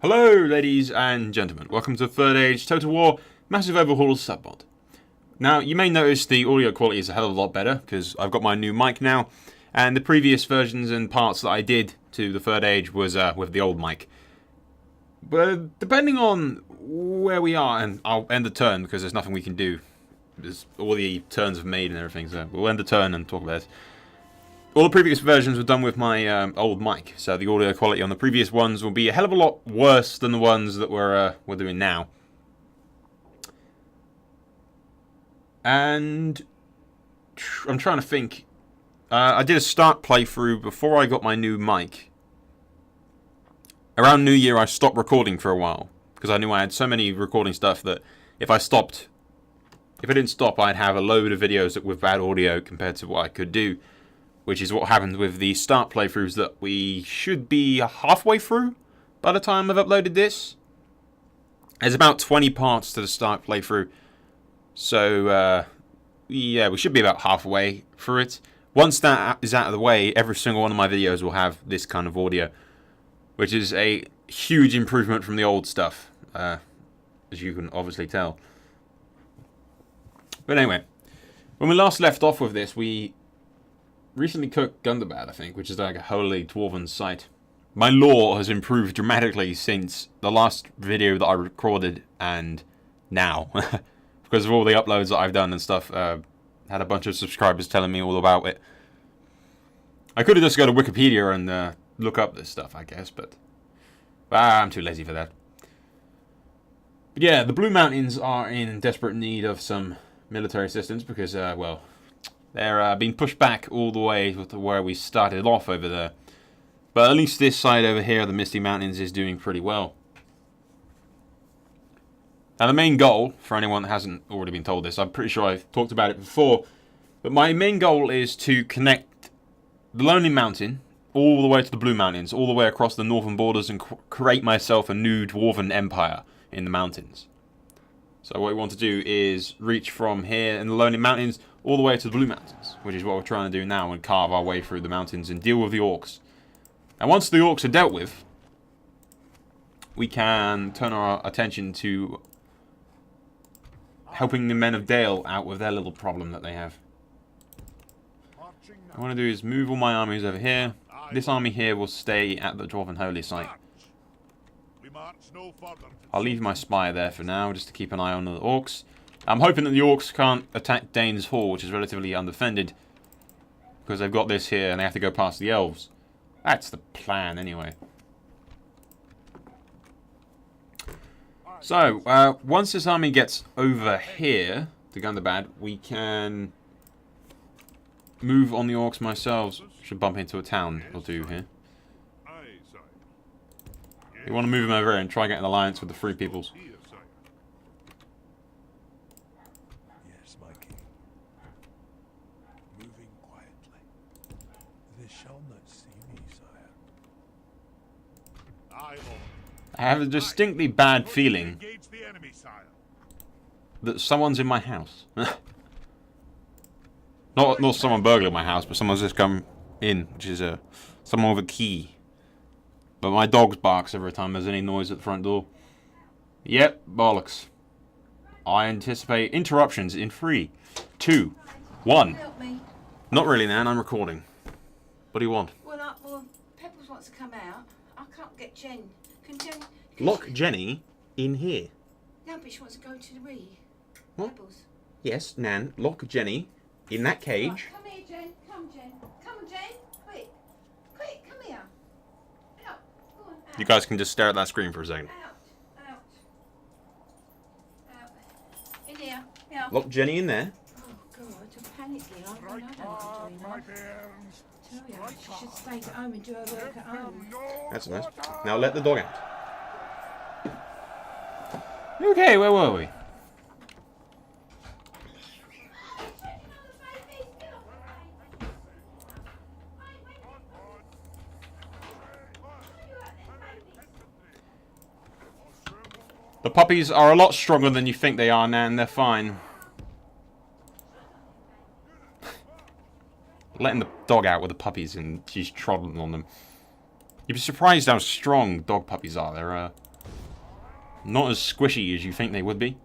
Hello, ladies and gentlemen. Welcome to Third Age Total War Massive Overhaul Submod. Now, you may notice the audio quality is a hell of a lot better because I've got my new mic now, and the previous versions and parts that I did to the Third Age was with the old mic. But depending on where we are, and I'll end the turn because there's nothing we can do. All the turns have made and everything, so we'll end the turn and talk about it. All the previous versions were done with my old mic, so the audio quality on the previous ones will be a hell of a lot worse than the ones that we're doing now. And I'm trying to think. I did a start playthrough before I got my new mic. Around New Year, I stopped recording for a while because I knew I had so many recording stuff that if I didn't stop, I'd have a load of videos with bad audio compared to what I could do. Which is what happened with the start playthroughs that we should be halfway through by the time I've uploaded this. There's about 20 parts to the start playthrough. So, yeah, we should be about halfway through it. Once that is out of the way, every single one of my videos will have this kind of audio. Which is a huge improvement from the old stuff, as you can obviously tell. But anyway, when we last left off with this, we recently cooked Gundabad, I think, which is like a holy dwarven site. My lore has improved dramatically since the last video that I recorded and now. Because of all the uploads that I've done and stuff. Had a bunch of subscribers telling me all about it. I could have just go to Wikipedia and look up this stuff, I guess, but I'm too lazy for that. But yeah, the Blue Mountains are in desperate need of some military assistance because, well, they're being pushed back all the way to where we started off over there. But at least this side over here, the Misty Mountains, is doing pretty well. Now the main goal, for anyone that hasn't already been told this, I'm pretty sure I've talked about it before, but my main goal is to connect the Lonely Mountain all the way to the Blue Mountains, all the way across the northern borders and create myself a new dwarven empire in the mountains. So what we want to do is reach from here in the Lonely Mountains all the way to the Blue Mountains, which is what we're trying to do now and carve our way through the mountains and deal with the orcs. And once the orcs are dealt with, we can turn our attention to helping the men of Dale out with their little problem that they have. What I want to do is move all my armies over here. This army here will stay at the Dwarven Holy Site. I'll leave my spire there for now, just to keep an eye on the orcs. I'm hoping that the orcs can't attack Dain's Hall, which is relatively undefended. Because they've got this here and they have to go past the elves. That's the plan, anyway. So, once this army gets over here to Gundabad, we can move on the orcs myself. Should bump into a town or two here. We want to move them over here and try and get an alliance with the Free Peoples. Yes, my king. Moving quietly. They shall not see me, sire. I have a distinctly bad feeling that someone's in my house. Not someone burgling my house, but someone's just come in, which is someone with a key. But my dog barks every time there's any noise at the front door. Yep, bollocks. I anticipate interruptions in 3, 2, 1. Help me. Not really, Nan. I'm recording. What do you want? Well, Pebbles wants to come out. I can't get Jen. Can Jen... Lock Jenny in here. No, but she wants to go to the Ree. What? Pebbles. Yes, Nan. Lock Jenny in that cage. Right, come here, Jen. Come, Jen. Come on, Jen. Quick. Quick, come here. Out. Go on, out. You guys can just stare at that screen for a second. Out. Out. In here. Yeah. Lock Jenny in there. Oh, God. I'm panicking. I don't know what I'm doing now. Tell you, she should stay at home and do her work at home. That's nice. Now let the dog out. Okay, where were we? The puppies are a lot stronger than you think they are, Nan. They're fine. Letting the dog out with the puppies and she's trotting on them. You'd be surprised how strong dog puppies are. Not as squishy as you think they would be.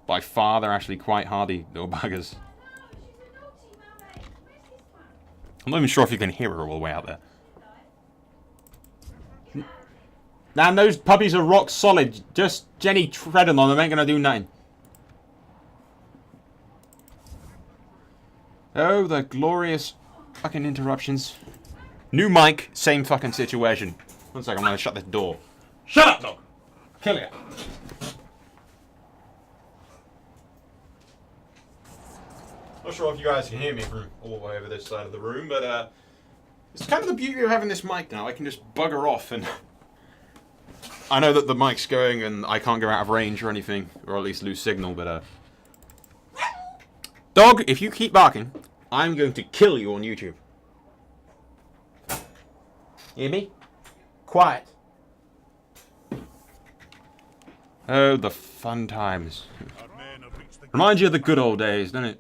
By far, they're actually quite hardy little buggers. I'm not even sure if you can hear her all the way out there. Man, those puppies are rock solid. Just Jenny treading on them ain't gonna do nothing. Oh, the glorious fucking interruptions. New mic, same fucking situation. One second, I'm gonna shut this door. Shut up, dog! Kill you. Not sure if you guys can hear me from all the way over this side of the room, but it's kind of the beauty of having this mic now. I can just bugger off, and I know that the mic's going and I can't go out of range or anything, or at least lose signal, but dog, if you keep barking, I'm going to kill you on YouTube. Hear me? Quiet. Oh, the fun times. Reminds you of the good old days, doesn't it?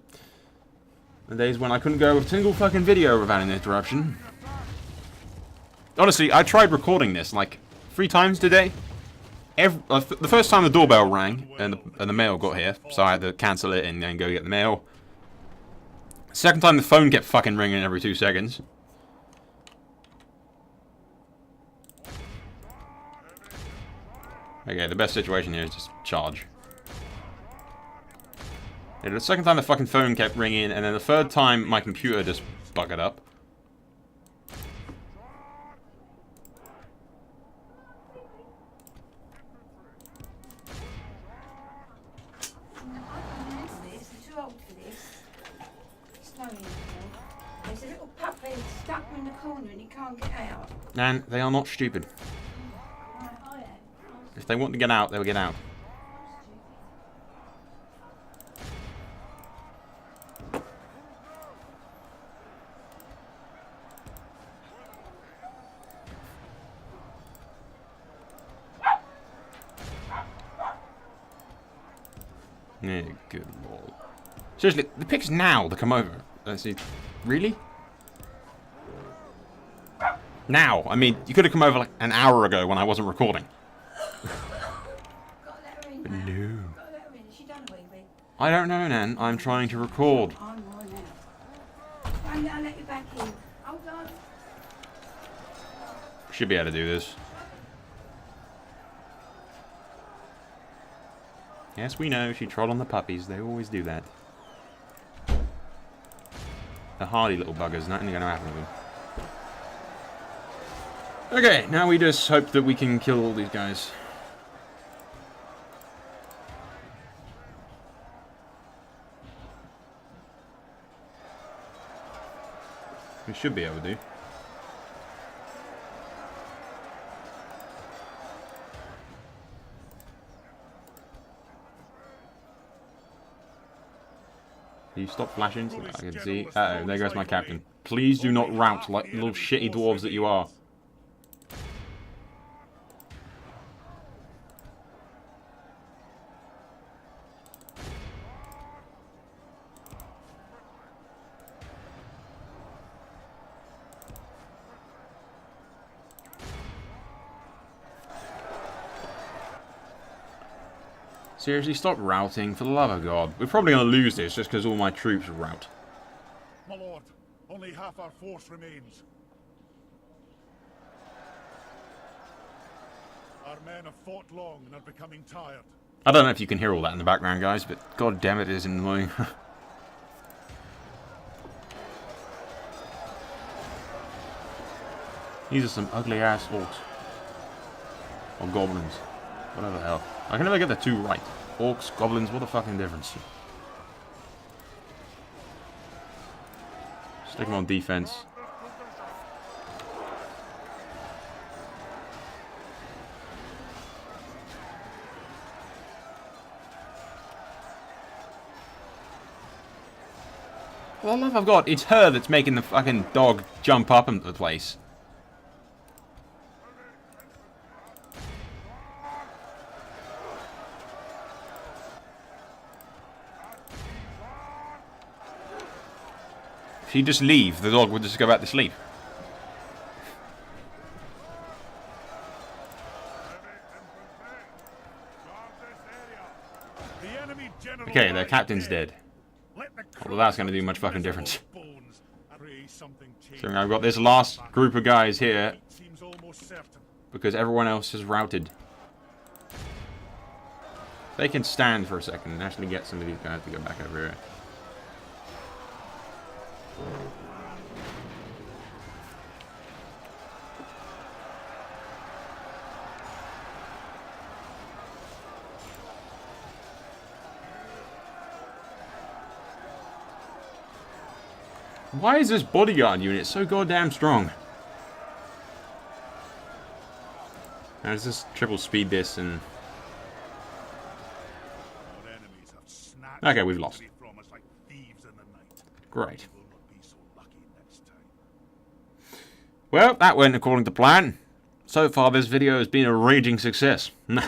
The days when I couldn't go a single fucking video without an interruption. Honestly, I tried recording this like 3 times today. The first time the doorbell rang and the mail got here, so I had to cancel it and then go get the mail. Second time the phone kept fucking ringing every 2 seconds. Okay, the best situation here is just charge. Yeah, the second time the fucking phone kept ringing, and then the third time my computer just buggered up. I'm too old for this. It's no use. There's a little puppy stuck in the corner and he can't get out. And they are not stupid. If they want to get out, they'll get out. Yeah, good lord. Seriously, the pick's now to come over. Let's see. Really? Now? I mean, you could have come over like an hour ago when I wasn't recording. But no. I don't know, Nan. I'm trying to record. I'll let you back in. Hold on. Should be able to do this. Yes, we know. She trod on the puppies. They always do that. The hardy little buggers. Nothing going to happen to them. Okay, now we just hope that we can kill all these guys. We should be able to. Can you stop flashing so that I can see? Uh-oh, there goes my captain. Please do not rout like the little shitty dwarves that you are. Seriously, stop routing, for the love of God. We're probably going to lose this just because all my troops rout. My lord, only half our force remains. Our men have fought long and are becoming tired. I don't know if you can hear all that in the background, guys, but god damn it, it is annoying. These are some ugly-ass orcs. Or goblins. Whatever the hell. I can never get the two right. Orcs, goblins, what the fucking difference? Stick them on defense. For the love of God, it's her that's making the fucking dog jump up into the place. If you just leave, the dog would just go back to sleep. Okay, their captain's dead. Well, that's going to do much fucking difference. So I've got this last group of guys here because everyone else is routed. They can stand for a second and actually get some of these guys to go back over here. Why is this bodyguard unit so goddamn strong? Now let's just triple speed this and... Okay, we've lost. Great. Well, that went according to plan. So far this video has been a raging success. One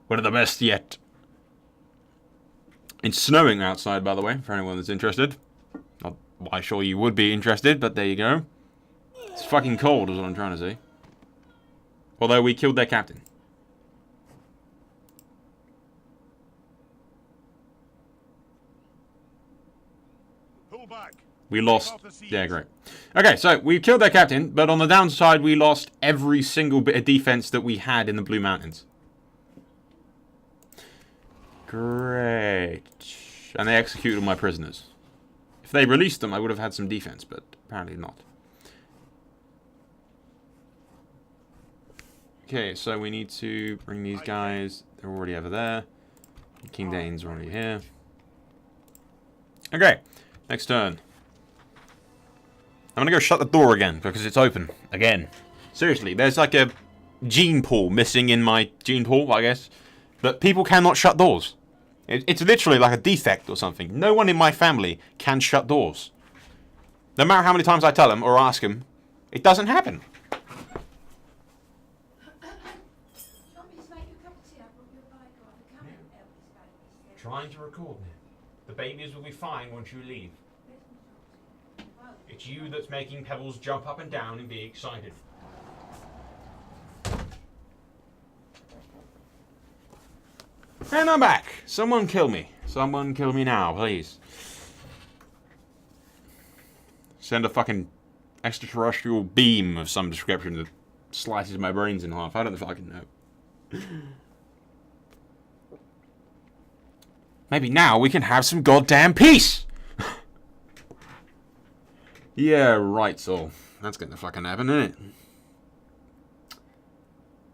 of the best yet. It's snowing outside, by the way, for anyone that's interested. Not why sure you would be interested, but there you go. It's fucking cold is what I'm trying to say. Although we killed their captain. We lost. Yeah, great. Okay, so we killed their captain, but on the downside, we lost every single bit of defense that we had in the Blue Mountains. Great. And they executed my prisoners. If they released them, I would have had some defense, but apparently not. Okay, so we need to bring these guys. They're already over there. King Dain's already here. Okay, next turn. I'm gonna go shut the door again because it's open again. Seriously, there's like a gene pool missing in my gene pool, I guess. But people cannot shut doors. It's literally like a defect or something. No one in my family can shut doors. No matter how many times I tell them or ask them, it doesn't happen. Trying to record me. The babies will be fine once you leave. It's you that's making Pebbles jump up and down and be excited. And I'm back. Someone kill me. Someone kill me now, please. Send a fucking extraterrestrial beam of some description that slices my brains in half. I don't fucking know. Maybe now we can have some goddamn peace! Yeah, right, Soul. That's gonna fucking happen, isn't it?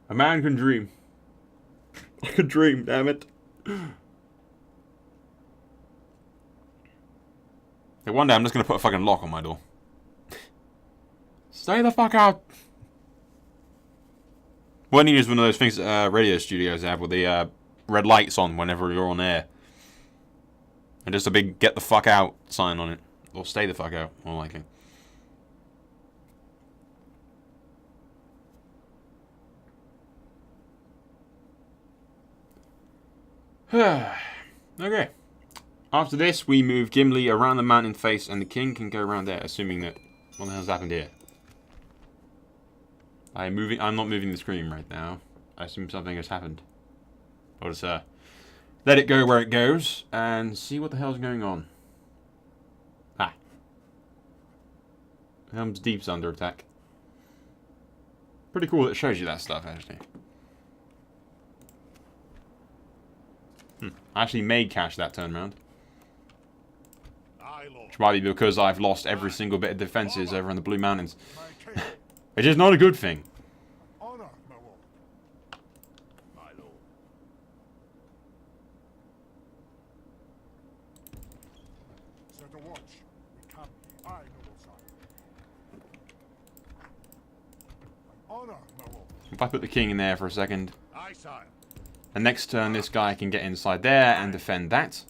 A man can dream. I can dream, damn it. Hey, one day I'm just gonna put a fucking lock on my door. Stay the fuck out! What I need is one of those things radio studios have with the red lights on whenever you're on air. And just a big get the fuck out sign on it. Or stay the fuck out, more likely. Okay. After this, we move Gimli around the mountain face, and the king can go around there, assuming that... What the hell's happened here? I'm not moving the screen right now. I assume something has happened. I'll just let it go where it goes, and see what the hell's going on. Ah. Helm's Deep's under attack. Pretty cool that it shows you that stuff, actually. I actually made cash that turn round. Which might be because I've lost every single bit of defenses over in the Blue Mountains. Which is not a good thing. If I put the king in there for a second. The next turn, this guy can get inside there and defend that.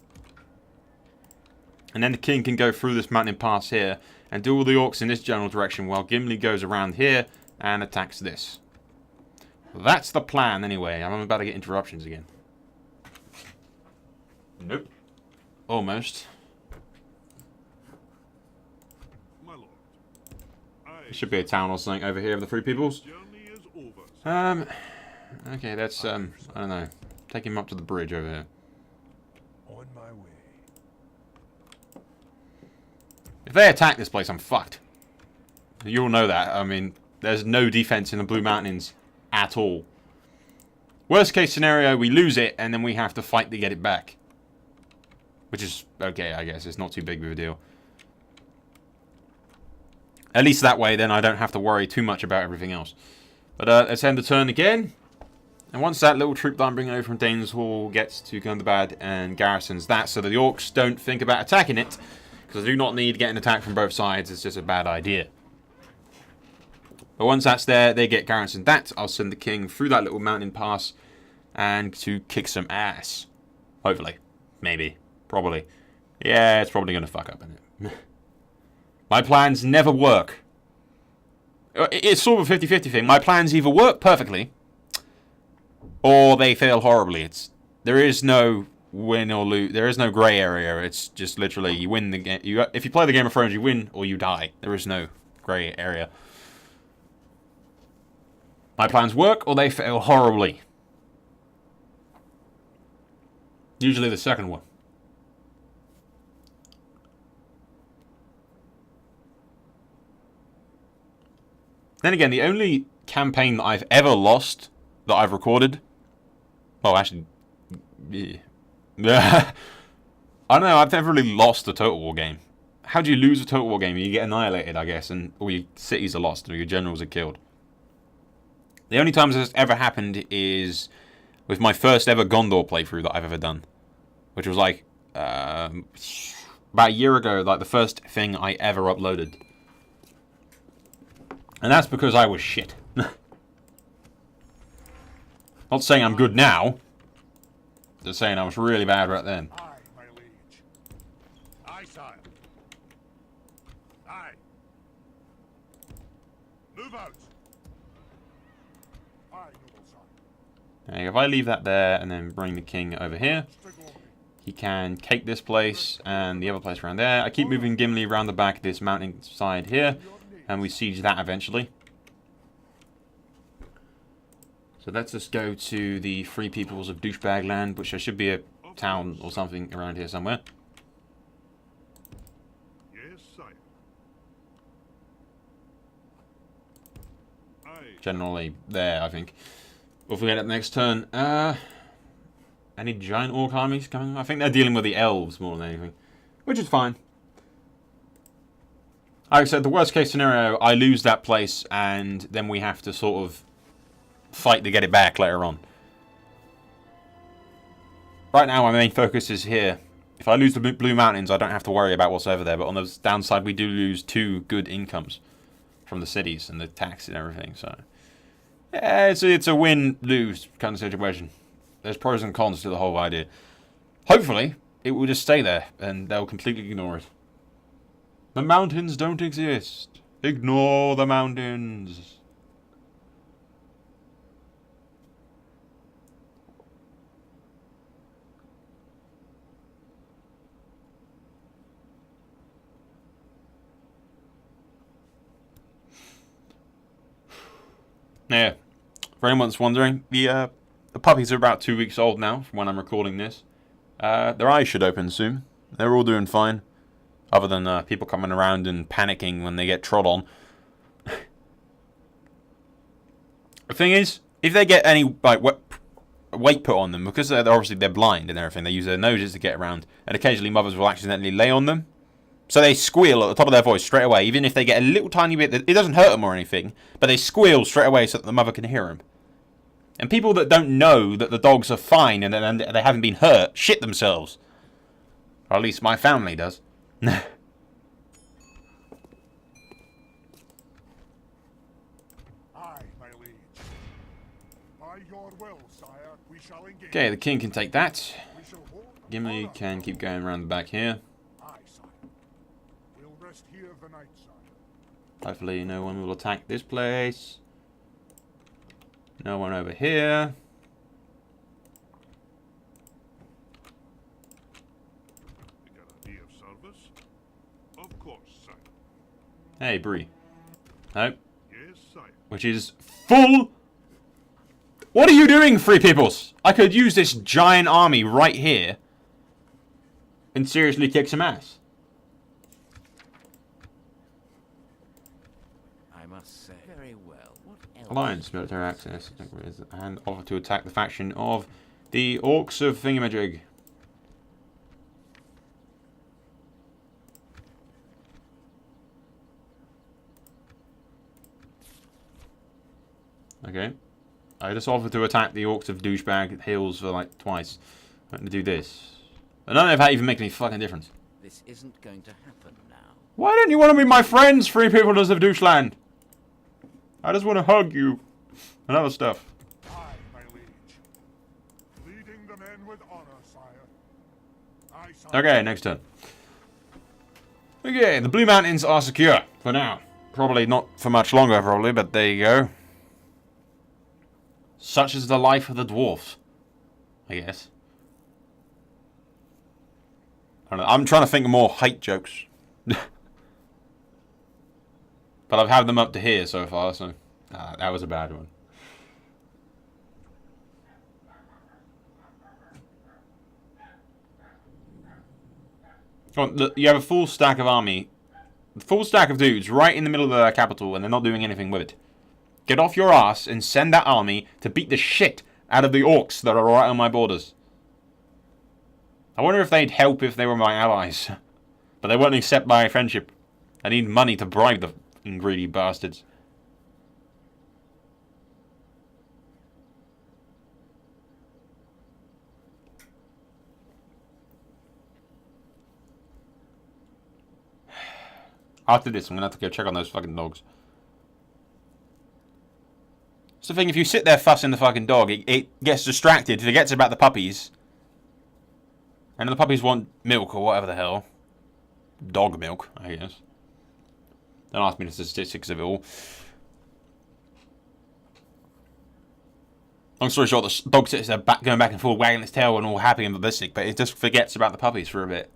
And then the king can go through this mountain pass here and do all the orcs in this general direction while Gimli goes around here and attacks this. That's the plan anyway. I'm about to get interruptions again. Nope. Almost. There should be a town or something over here of the Free Peoples. Okay, that's, I don't know. Take him up to the bridge over here. my way. If they attack this place, I'm fucked. You'll know that. I mean, there's no defense in the Blue Mountains at all. Worst case scenario, we lose it, and then we have to fight to get it back. Which is okay, I guess. It's not too big of a deal. At least that way, then I don't have to worry too much about everything else. But let's end the turn again. And once that little troop that I'm bringing over from Dain's Hall gets to Gundabad and garrisons that, so that the orcs don't think about attacking it, because I do not need getting attacked from both sides. It's just a bad idea. But once that's there, they get garrisoned that. I'll send the king through that little mountain pass and to kick some ass. Hopefully. Maybe. Probably. Yeah, it's probably going to fuck up, isn't it? My plans never work. It's sort of a 50-50 thing. My plans either work perfectly or they fail horribly. There is no win or lose. There is no grey area. It's just literally you win the game. If you play the Game of Thrones, you win or you die. There is no grey area. My plans work or they fail horribly. Usually the second one. Then again, the only campaign that I've ever lost that I've recorded... Well, actually... Yeah. I don't know, I've never really lost a Total War game. How do you lose a Total War game? You get annihilated, I guess, and all your cities are lost, or your generals are killed. The only times this ever happened is with my first ever Gondor playthrough that I've ever done. Which was like... about a year ago, like the first thing I ever uploaded. And that's because I was shit. Not saying I'm good now. Just saying I was really bad right then. Aye, my liege. Aye, sire. Aye. Move out. Aye, noble sire. Okay, if I leave that there and then bring the king over here, he can take this place and the other place around there. I keep moving Gimli around the back of this mountain side here, and we siege that eventually. So let's just go to the Free Peoples of Douchebag Land, which there should be a town or something around here somewhere. Yes, sire. Aye. Generally there, I think. We'll forget it next turn. Any giant orc armies coming? I think they're dealing with the elves more than anything, which is fine. Like I said, the worst case scenario, I lose that place and then we have to sort of fight to get it back later on. Right now, my main focus is here. If I lose the Blue Mountains, I don't have to worry about what's over there. But on the downside, we do lose 2 good incomes from the cities and the tax and everything. So, yeah, it's a win-lose kind of situation. There's pros and cons to the whole idea. Hopefully, it will just stay there and they'll completely ignore it. The mountains don't exist. Ignore the mountains. Yeah, for anyone that's wondering, the puppies are about 2 weeks old now from when I'm recording this. Their eyes should open soon. They're all doing fine. Other than people coming around and panicking when they get trod on. The thing is, if they get any like weight put on them, because they're blind and everything, they use their noses to get around, and occasionally mothers will accidentally lay on them. So they squeal at the top of their voice straight away, even if they get a little tiny bit. It doesn't hurt them or anything, but they squeal straight away so that the mother can hear them. And people that don't know that the dogs are fine and they haven't been hurt shit themselves. Or at least my family does. Aye, my liege. By your will, sire, we shall engage. Okay, the king can take that. We shall hold Gimli can keep going around the back here. Aye, sire. We'll rest here the night, sire. Hopefully no one will attack this place. No one over here. Of course, sire. Hey, Bree. Nope. Yes, sire. Which is full. What are you doing, Free Peoples? I could use this giant army right here and seriously kick some ass. I must say. Very well. What else? Alliance, military access, and offer to attack the faction of the Orcs of Thingamajig. Okay. I just offered to attack the Orcs of Douchebag Hills for like twice. I'm going to do this. I don't know if that even makes any fucking difference. This isn't going to happen now. Why don't you want to be my friends, free peoples of Doucheland? I just want to hug you. And other stuff. Aye, my liege. Leading the men with honor, sire. Aye, sire. Okay, next turn. Okay, the Blue Mountains are secure for now. Probably not for much longer, probably, but there you go. Such is the life of the dwarves, I guess. I don't know. I'm trying to think of more hate jokes. But I've had them up to here so far, so that was a bad one. Oh, look, you have a full stack of army. Full stack of dudes right in the middle of the capital and they're not doing anything with it. Get off your ass and send that army to beat the shit out of the orcs that are right on my borders. I wonder if they'd help if they were my allies. But they won't accept my friendship. I need money to bribe the greedy bastards. After this, I'm going to have to go check on those fucking dogs. It's the thing, if you sit there fussing the fucking dog, it gets distracted, forgets about the puppies. And the puppies want milk or whatever the hell. Dog milk, I guess. Don't ask me the statistics of it all. Long story short, the dog sits there going back and forth, wagging its tail and all happy and ballistic, but it just forgets about the puppies for a bit.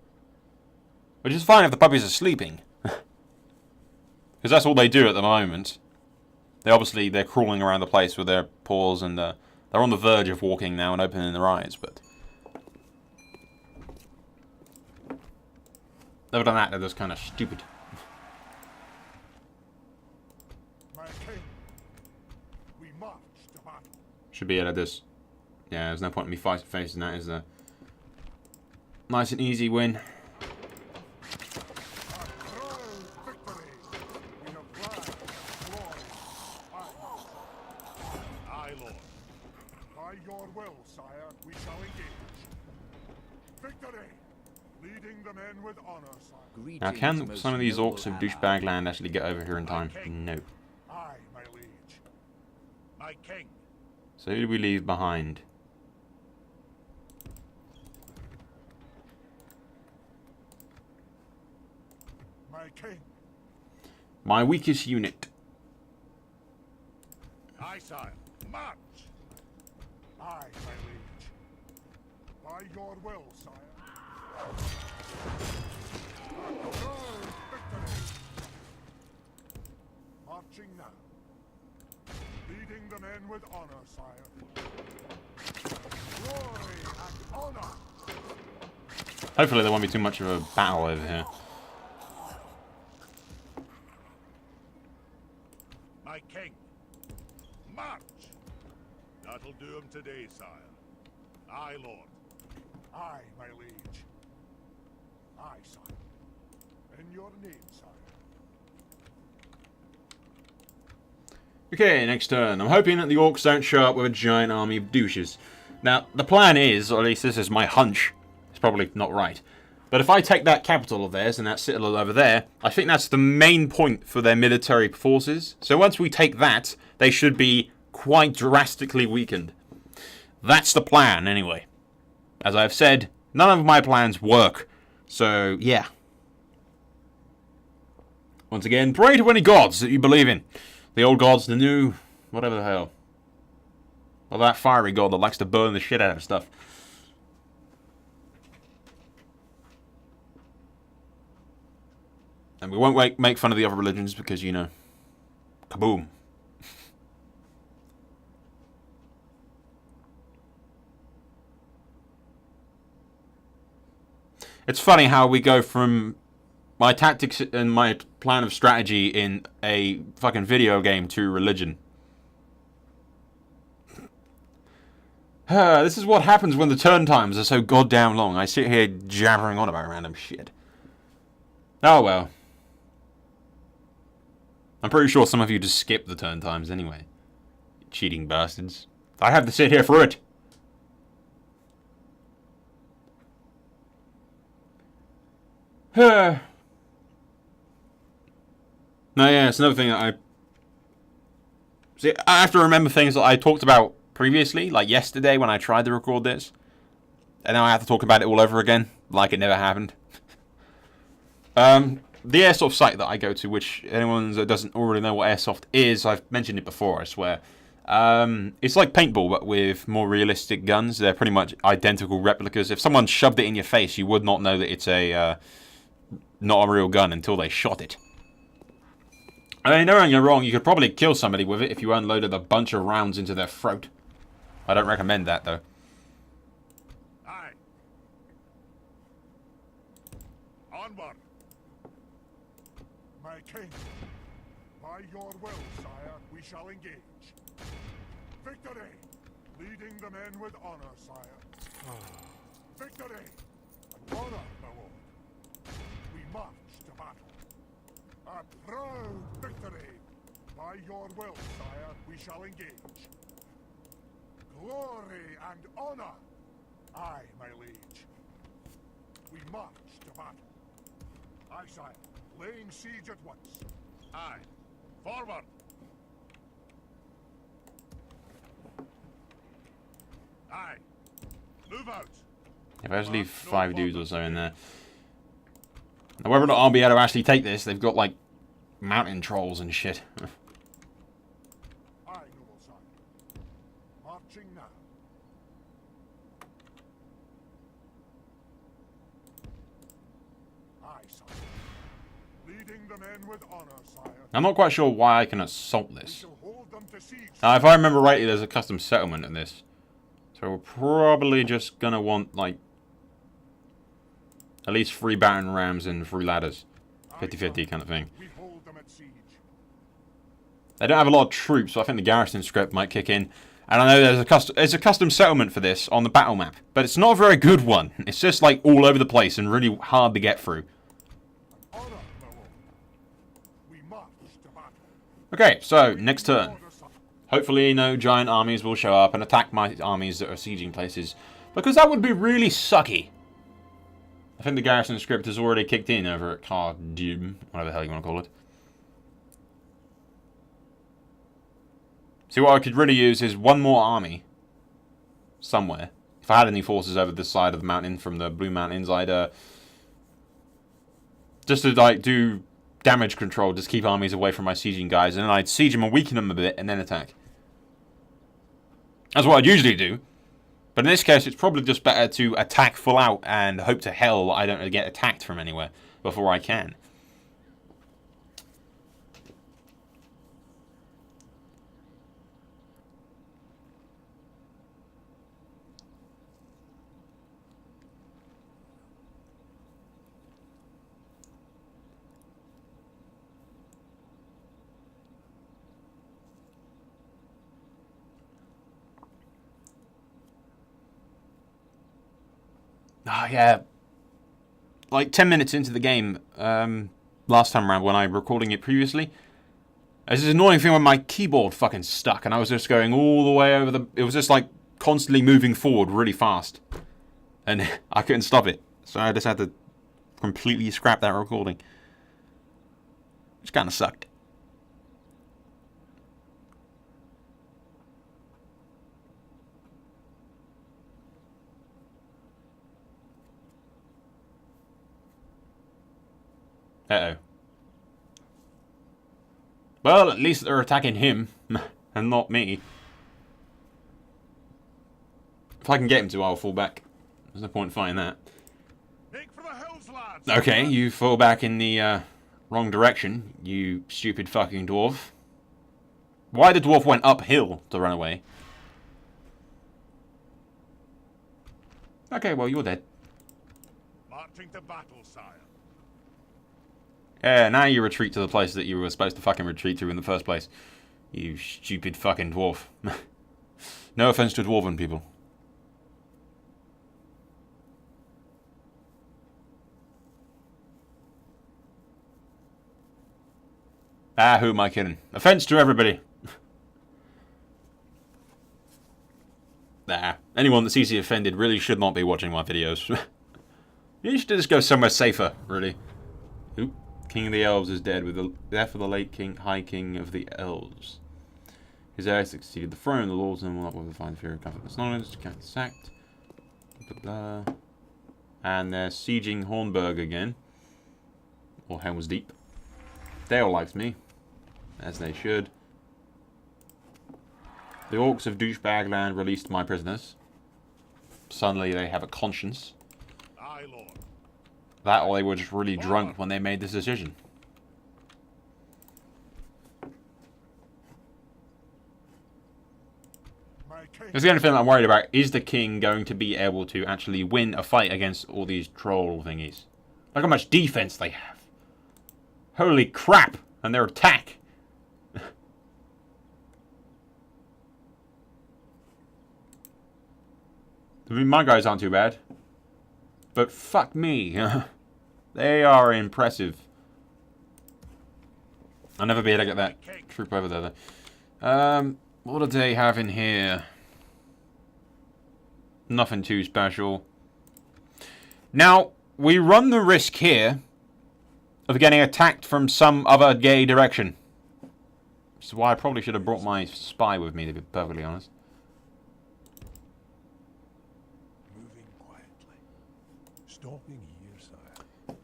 Which is fine if the puppies are sleeping. Because that's all they do at the moment. They're crawling around the place with their paws and they're on the verge of walking now and opening their eyes, but other than that, they're just kind of stupid. My king, we march to battle. Should be able to just... Yeah, there's no point in me facing that, is there? Nice and easy win. Your will, sire, we shall engage. Victory! Leading the men with honor, sire. Now, can some of these orcs of douchebag land actually get over here in time? No. Aye, my liege. My king. So who do we leave behind? My king. My weakest unit. Aye, sire. March! Aye, my liege. By your will, sire. Victory! Marching now. Leading the men with honor, sire. Glory and honor! Hopefully there won't be too much of a battle over here. My king. March! That'll do him today, sire. Aye, lord. Aye, my liege. Aye, sire. In your name, sire. Okay, next turn. I'm hoping that the orcs don't show up with a giant army of douches. Now, the plan is, or at least this is my hunch, it's probably not right, but if I take that capital of theirs and that citadel over there, I think that's the main point for their military forces. So once we take that, they should be quite drastically weakened. That's the plan, anyway. As I've said, none of my plans work. So, yeah. Once again, pray to any gods that you believe in. The old gods, the new, whatever the hell. Or that fiery god that likes to burn the shit out of stuff. And we won't make fun of the other religions because, you know, kaboom. It's funny how we go from my tactics and my plan of strategy in a fucking video game to religion. This is what happens when the turn times are so goddamn long. I sit here jabbering on about random shit. Oh well. I'm pretty sure some of you just skip the turn times anyway. Cheating bastards. I have to sit here for it. No, yeah, it's another thing that I... See, I have to remember things that I talked about previously, like yesterday when I tried to record this. And now I have to talk about it all over again, like it never happened. The airsoft site that I go to, which anyone that doesn't already know what airsoft is, I've mentioned it before, I swear. It's like paintball, but with more realistic guns. They're pretty much identical replicas. If someone shoved it in your face, you would not know that it's a not a real gun until they shot it. I mean, don't get me wrong, you could probably kill somebody with it if you unloaded a bunch of rounds into their throat. I don't recommend that, though. Aye. Onward. My king, by your will, sire, we shall engage. Victory! Leading the men with honor, sire. Victory! And honor, my lord. We march to battle. A proud victory! By your will, sire, we shall engage. Glory and honor! Aye, my liege. We march to battle. Aye, sire. Laying siege at once. Aye. Forward! Aye. Move out! If I just leave 5 dudes or so in there. Now, whether or not I'll be able to actually take this, they've got, like, mountain trolls and shit. Aye, noble sire. Marching now. Aye, sire. Leading the men with honor, sire. I'm not quite sure why I can assault We this. shall hold them to siege. Now, if I remember rightly, there's a custom settlement in this. So we're probably just going to want, like, at least 3 battering rams and 3 ladders. 50-50 kind of thing. We hold them at siege. They don't have a lot of troops, so I think the garrison script might kick in. And I know there's a custom settlement for this on the battle map, but it's not a very good one. It's just like all over the place and really hard to get through. Honor, my lord. We march to battle. Okay, so next turn. Order, sire. Hopefully no giant armies will show up and attack my armies that are sieging places, because that would be really sucky. I think the garrison script has already kicked in over at Carn Dum, whatever the hell you want to call it. See, what I could really use is one more army somewhere. If I had any forces over this side of the mountain from the Blue Mountains, I'd just to like do damage control, just keep armies away from my sieging guys, and then I'd siege them and weaken them a bit, and then attack. That's what I'd usually do. But in this case, it's probably just better to attack full out and hope to hell I don't get attacked from anywhere before I can. Ah, yeah. Like 10 minutes into the game, last time around when I was recording it previously, there's this annoying thing when my keyboard fucking stuck, and I was just going all the way over the... It was just like constantly moving forward really fast, and I couldn't stop it, so I just had to completely scrap that recording, which kind of sucked. Uh-oh. Well, at least they're attacking him, and not me. If I can get him to, I'll fall back. There's no point in fighting that. Make for the hills, lads. Okay, you fall back in the wrong direction, you stupid fucking dwarf. Why the dwarf went uphill to run away? Okay, well, you're dead. March Marching to battle, sire. Yeah, now you retreat to the place that you were supposed to fucking retreat to in the first place. You stupid fucking dwarf. No offense to dwarven people. Ah, who am I kidding? Offense to everybody. Nah, anyone that's easily offended really should not be watching my videos. You should just go somewhere safer, really. Oop. King of the Elves is dead with the death of the late king, High King of the Elves. His heir succeeded the throne. The lords and will not with find fear of comfort. It's knowledge. Can't be sacked. Blah, blah. And they're sieging Hornburg again. Or Helm's Deep. Dale likes me, as they should. The orcs of Douchebagland released my prisoners. Suddenly they have a conscience. Aye, Lord. That or they were just really drunk when they made this decision. My king. Because the only thing I'm worried about is the king going to be able to actually win a fight against all these troll thingies. Look how much defense they have. Holy crap! And their attack. I mean, my guys aren't too bad. But fuck me. They are impressive. I'll never be able to get that troop over there, though. What do they have in here? Nothing too special. Now, we run the risk here of getting attacked from some other gay direction. Which is why I probably should have brought my spy with me, to be perfectly honest. Moving quietly. Stopping here, sire.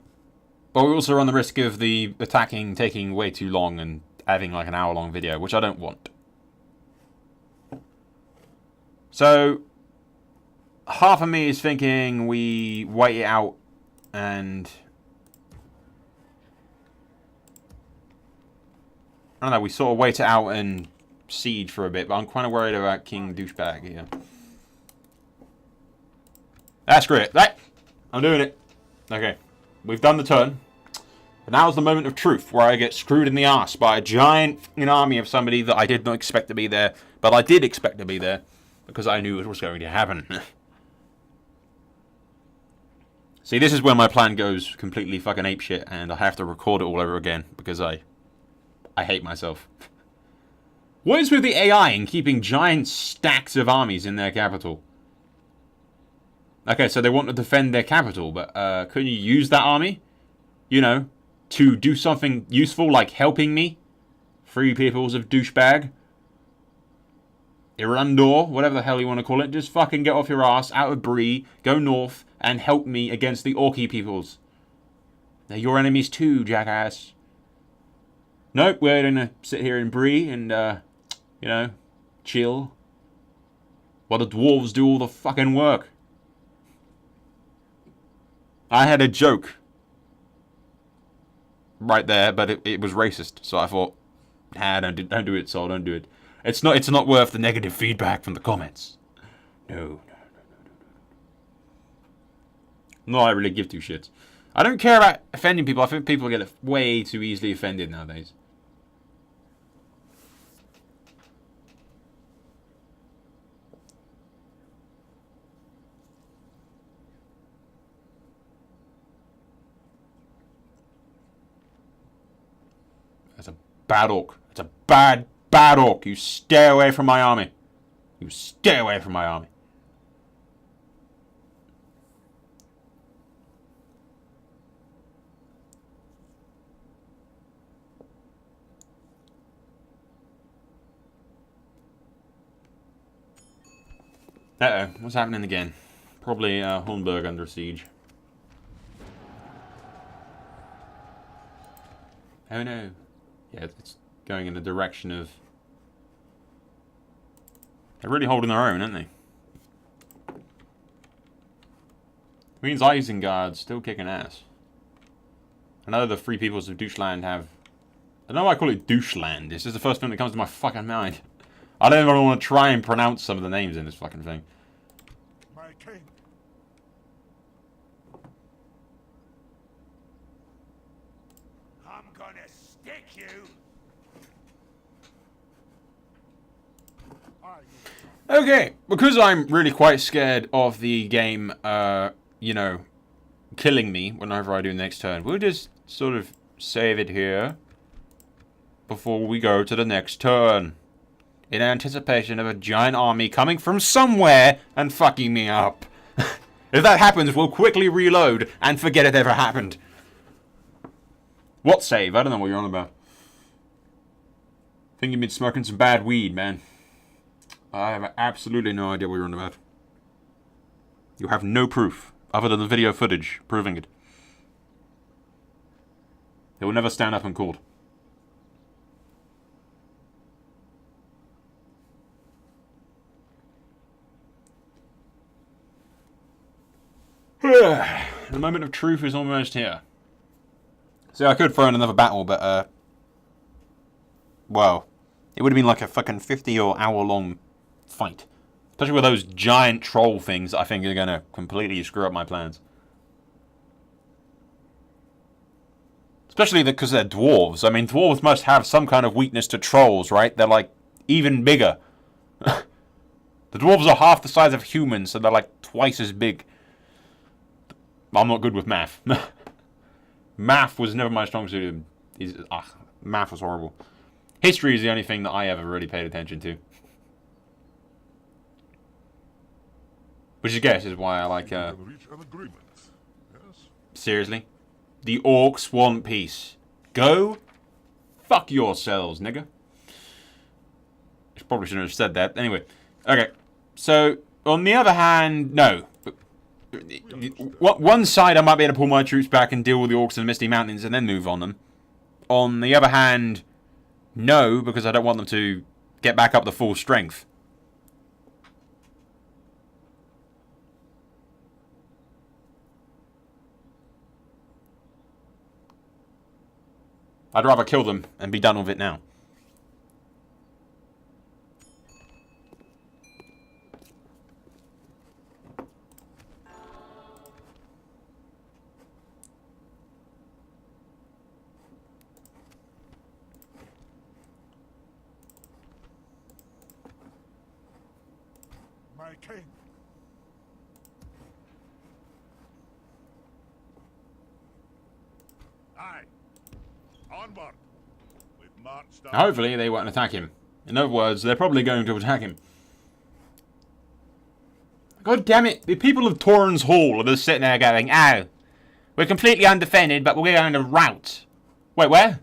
But we also run the risk of the attacking taking way too long and having like an hour-long video, which I don't want. So, half of me is thinking we wait it out and... I don't know, we sort of wait it out and siege for a bit, but I'm kind of worried about King Douchebag here. That's great. I'm doing it. Okay, we've done the turn. But now's the moment of truth, where I get screwed in the ass by a giant army of somebody that I did not expect to be there, but I did expect to be there, because I knew it was going to happen. See, this is where my plan goes completely fucking apeshit, and I have to record it all over again, because I hate myself. What is with the AI in keeping giant stacks of armies in their capital? Okay, so they want to defend their capital, but couldn't you use that army? You know, to do something useful like helping me? Free peoples of douchebag? Irandor, whatever the hell you want to call it. Just fucking get off your ass, out of Bree, go north, and help me against the Orky peoples. They're your enemies too, jackass. Nope, we're gonna sit here in Bree and, you know, chill. While the dwarves do all the fucking work. I had a joke right there, but it was racist, so I thought, nah, don't do it, Sol, don't do it. It's not worth the negative feedback from the comments. No. Not I really give two shits. I don't care about offending people. I think people get way too easily offended nowadays. That's a bad orc. That's a bad orc. You stay away from my army. You stay away from my army. Uh-oh, what's happening again? Probably Hornburg under siege. Oh no. Yeah, it's going in the direction of... They're really holding their own, aren't they? Means Isengard's still kicking ass. I know the Free Peoples of Doucheland have... I don't know why I call it Doucheland. This is the first thing that comes to my fucking mind. I don't even want to try and pronounce some of the names in this fucking thing. My king. gonna stick you. Okay, because I'm really quite scared of the game, you know, killing me whenever I do next turn, we'll just sort of save it here before we go to the next turn, in anticipation of a giant army coming from somewhere and fucking me up. If that happens, we'll quickly reload and forget it ever happened. What save? I don't know what you're on about. Think you've been smoking some bad weed, man. I have absolutely no idea what you're on about. You have no proof, other than the video footage proving it. It will never stand up in court. The moment of truth is almost here. So I could throw in another battle, but, well, it would have been like a fucking 50 or hour long fight. Especially with those giant troll things that I think are going to completely screw up my plans. Especially because they're dwarves. I mean, dwarves must have some kind of weakness to trolls, right? They're like even bigger. The dwarves are half the size of humans, so they're like twice as big. I'm not good with math. Math was never my strong suit. Math was horrible. History is the only thing that I ever really paid attention to. Which I guess is why I like, seriously? The orcs want peace. Go fuck yourselves, nigga. I probably shouldn't have said that. Anyway. Okay. So, on the other hand, no. One side, I might be able to pull my troops back and deal with the orcs in the Misty Mountains and then move on them. On the other hand, no, because I don't want them to get back up to full strength. I'd rather kill them and be done with it now. My king. Aye. Onward. We've marched down. Hopefully they won't attack him. In other words, they're probably going to attack him. God damn it, the people of Torrens Hall are just sitting there going, oh, we're completely undefended, but we're going to rout. Wait, where?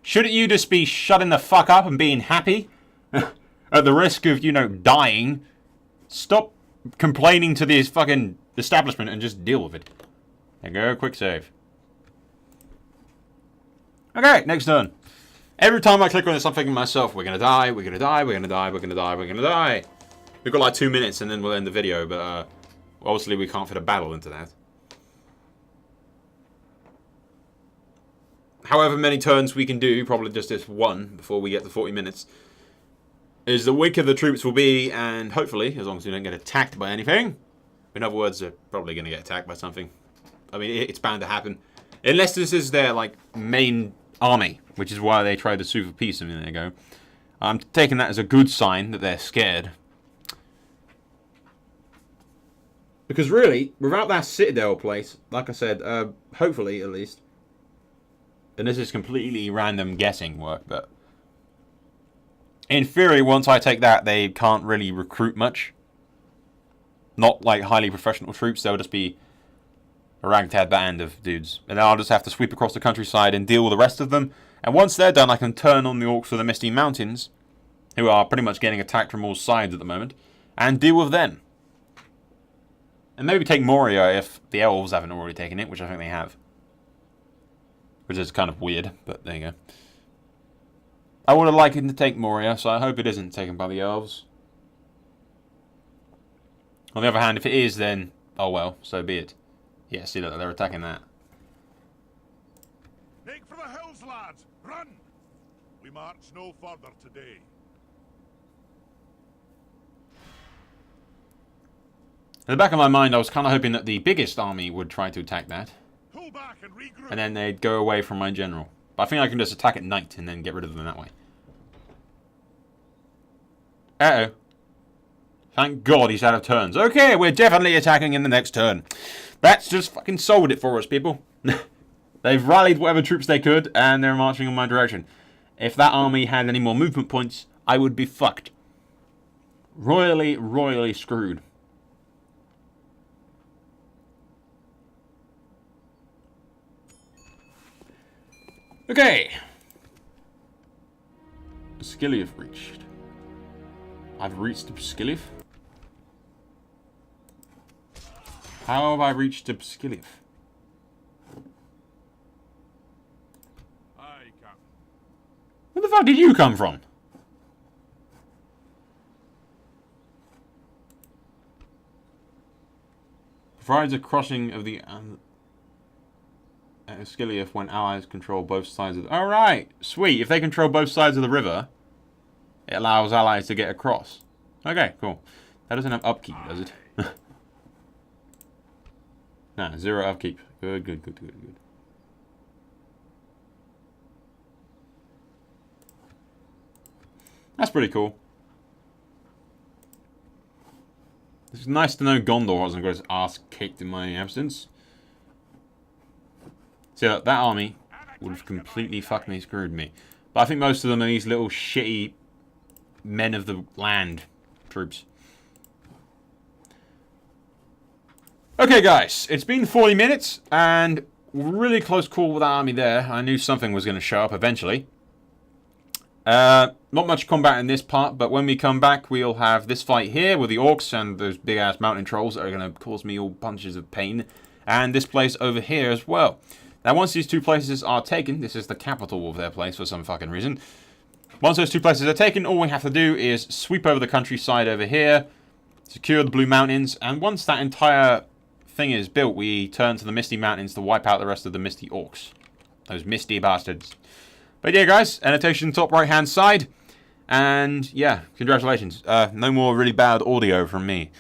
Shouldn't you just be shutting the fuck up and being happy? At the risk of, you know, dying. Stop complaining to this fucking establishment and just deal with it. There you go, quick save. Okay, next turn. Every time I click on this, I'm thinking to myself, we're gonna die, we're gonna die, we're gonna die, we're gonna die, we're gonna die. We've got like 2 minutes and then we'll end the video, but obviously we can't fit a battle into that. However many turns we can do, probably just this one before we get to 40 minutes, is the weaker the troops will be, and hopefully, as long as we don't get attacked by anything. In other words, they're probably going to get attacked by something. I mean, it's bound to happen. Unless this is their, like, main army, which is why they tried to sue for peace a minute ago. I'm taking that as a good sign that they're scared. Because really, without that citadel place, like I said, hopefully at least, and this is completely random guessing work, but in theory, once I take that, they can't really recruit much. Not like highly professional troops, they'll just be a ragtag band of dudes. And then I'll just have to sweep across the countryside and deal with the rest of them. And once they're done, I can turn on the orcs of the Misty Mountains, who are pretty much getting attacked from all sides at the moment, and deal with them. And maybe take Moria if the elves haven't already taken it, which I think they have. Which is kind of weird, but there you go. I would have liked him to take Moria, so I hope it isn't taken by the elves. On the other hand, if it is, then, oh well, so be it. Yeah, see that they're attacking that. Make for the hills, lads! Run! We march no further today. In the back of my mind, I was kind of hoping that the biggest army would try to attack that. Pull back and regroup. And then they'd go away from my general. But I think I can just attack at night and then get rid of them that way. Uh-oh. Thank God he's out of turns. Okay, we're definitely attacking in the next turn. That's just fucking sold it for us, people. They've rallied whatever troops they could, and they're marching in my direction. If that army had any more movement points, I would be fucked. Royally, royally screwed. Okay. Skillief reached. I've reached Skillief. How have I reached Skillief? Where the fuck did you come from? Provides a crossing of the Skillief when allies control both sides of the... Alright, sweet. If they control both sides of the river, it allows allies to get across. Okay, cool. That doesn't have upkeep, does it? Nah, 0 upkeep. Good, good, good, good, good. That's pretty cool. It's nice to know Gondor wasn't got his ass kicked in my absence. See, that army would have completely fucked me, screwed me. But I think most of them are these little shitty men of the land troops. Okay, guys, it's been 40 minutes, and really close call with that army there. I knew something was going to show up eventually. Not much combat in this part, but when we come back, we'll have this fight here with the orcs and those big-ass mountain trolls that are going to cause me all bunches of pain. And this place over here as well. Now, once these two places are taken, this is the capital of their place for some fucking reason. Once those two places are taken, all we have to do is sweep over the countryside over here, secure the Blue Mountains, and once that entire thing is built, we turn to the Misty Mountains to wipe out the rest of the Misty Orcs. Those misty bastards. But yeah, guys, annotation top right-hand side. And yeah, congratulations. No more really bad audio from me.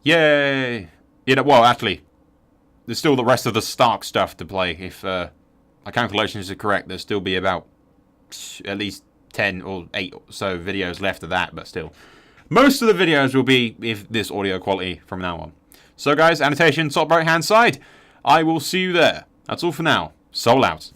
Yay! Yeah, well, actually, there's still the rest of the Stark stuff to play. If my calculations are correct, there'll still be about at least 10 or 8 or so videos left of that, but still. Most of the videos will be with this audio quality from now on. So guys, annotation top right-hand side. I will see you there. That's all for now. Soul out.